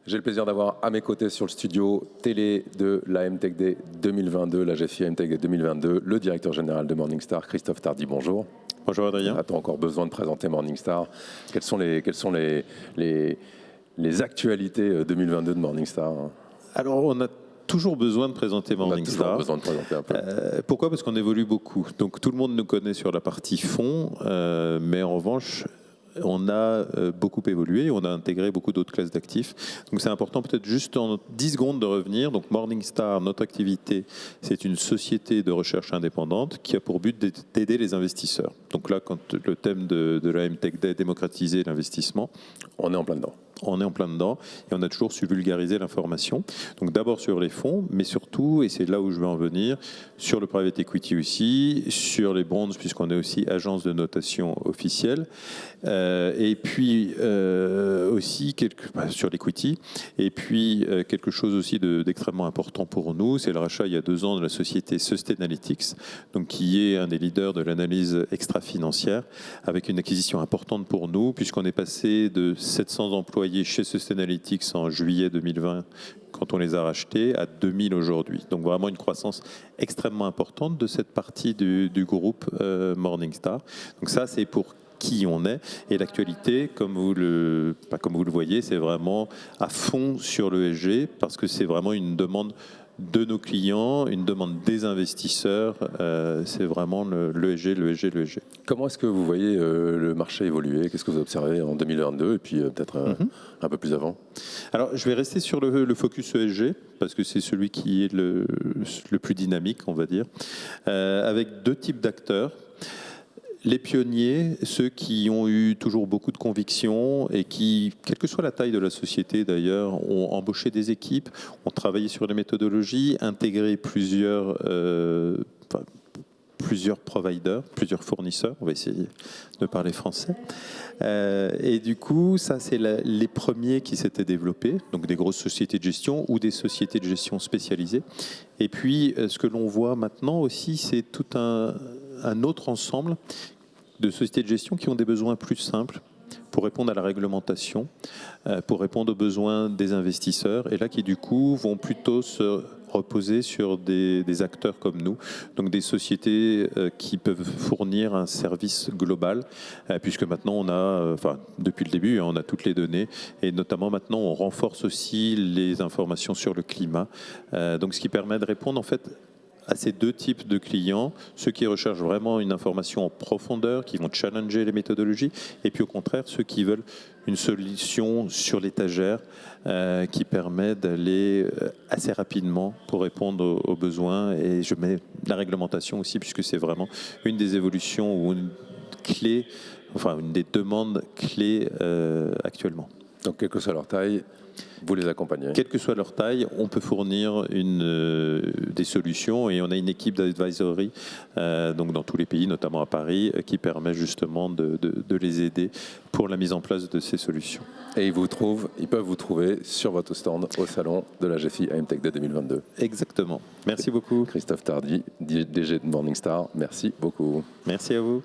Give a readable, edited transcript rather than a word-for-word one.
J'ai le plaisir d'avoir à mes côtés sur le studio télé de la MTech Day 2022, la GFI MTech Day 2022, le directeur général de Morningstar, Christophe Tardy. Bonjour. Bonjour Adrien. A-t-on encore besoin de présenter Morningstar? Quelles sont les actualités 2022 de Morningstar? Alors, on a toujours besoin de présenter Morningstar. On a toujours besoin de présenter un peu. Pourquoi? Parce qu'on évolue beaucoup. Donc, tout le monde nous connaît sur la partie fonds, mais en revanche, on a beaucoup évolué, on a intégré beaucoup d'autres classes d'actifs. Donc c'est important peut-être juste en 10 secondes de revenir. Donc Morningstar, notre activité, c'est une société de recherche indépendante qui a pour but d'aider les investisseurs. Donc là, quand le thème de la MTech Day est démocratiser l'investissement, on est en plein dedans. On est en plein dedans et on a toujours su vulgariser l'information. Donc d'abord sur les fonds, mais surtout, et c'est là où je veux en venir, sur le private equity aussi, sur les bonds, puisqu'on est aussi agence de notation officielle, et puis aussi sur l'equity, et puis quelque chose aussi d'extrêmement important pour nous, c'est le rachat il y a 2 ans de la société Sustainalytics, donc qui est un des leaders de l'analyse extra-financière, avec une acquisition importante pour nous, puisqu'on est passé de 700 employés chez Sustainalytics en juillet 2020, quand on les a rachetés, à 2000 aujourd'hui. Donc vraiment une croissance extrêmement importante de cette partie du groupe Morningstar. Donc ça, c'est pour qui on est. Et l'actualité, comme vous le voyez, c'est vraiment à fond sur l'ESG, parce que c'est vraiment une demande de nos clients, une demande des investisseurs, c'est vraiment l'ESG. Comment est-ce que vous voyez le marché évoluer? Qu'est-ce que vous observez en 2022 et puis peut-être un peu plus avant? Alors, je vais rester sur le focus ESG, parce que c'est celui qui est le plus dynamique, on va dire, avec 2 types d'acteurs. Les pionniers, ceux qui ont eu toujours beaucoup de conviction et qui, quelle que soit la taille de la société d'ailleurs, ont embauché des équipes, ont travaillé sur les méthodologies, intégré plusieurs providers, plusieurs fournisseurs, on va essayer de parler français. Et du coup, ça, c'est les premiers qui s'étaient développés, donc des grosses sociétés de gestion ou des sociétés de gestion spécialisées. Et puis, ce que l'on voit maintenant aussi, c'est tout un autre ensemble de sociétés de gestion qui ont des besoins plus simples pour répondre à la réglementation, pour répondre aux besoins des investisseurs, et là qui du coup vont plutôt se reposer sur des acteurs comme nous, donc des sociétés qui peuvent fournir un service global, puisque maintenant on a, depuis le début, on a toutes les données, et notamment maintenant on renforce aussi les informations sur le climat, donc ce qui permet de répondre en fait à ces 2 types de clients, ceux qui recherchent vraiment une information en profondeur, qui vont challenger les méthodologies, et puis au contraire, ceux qui veulent une solution sur l'étagère qui permet d'aller assez rapidement pour répondre aux besoins. Et je mets la réglementation aussi, puisque c'est vraiment une des évolutions ou une des demandes clés actuellement. Donc, quelle que soit leur taille, vous les accompagnez? Quelle que soit leur taille, on peut fournir des solutions, et on a une équipe d'advisory donc dans tous les pays, notamment à Paris, qui permet justement de les aider pour la mise en place de ces solutions. Et ils peuvent vous trouver sur votre stand au salon de la GFI MTech Day 2022. Exactement. Merci beaucoup. Christophe Tardy, DG de Morningstar, merci beaucoup. Merci à vous.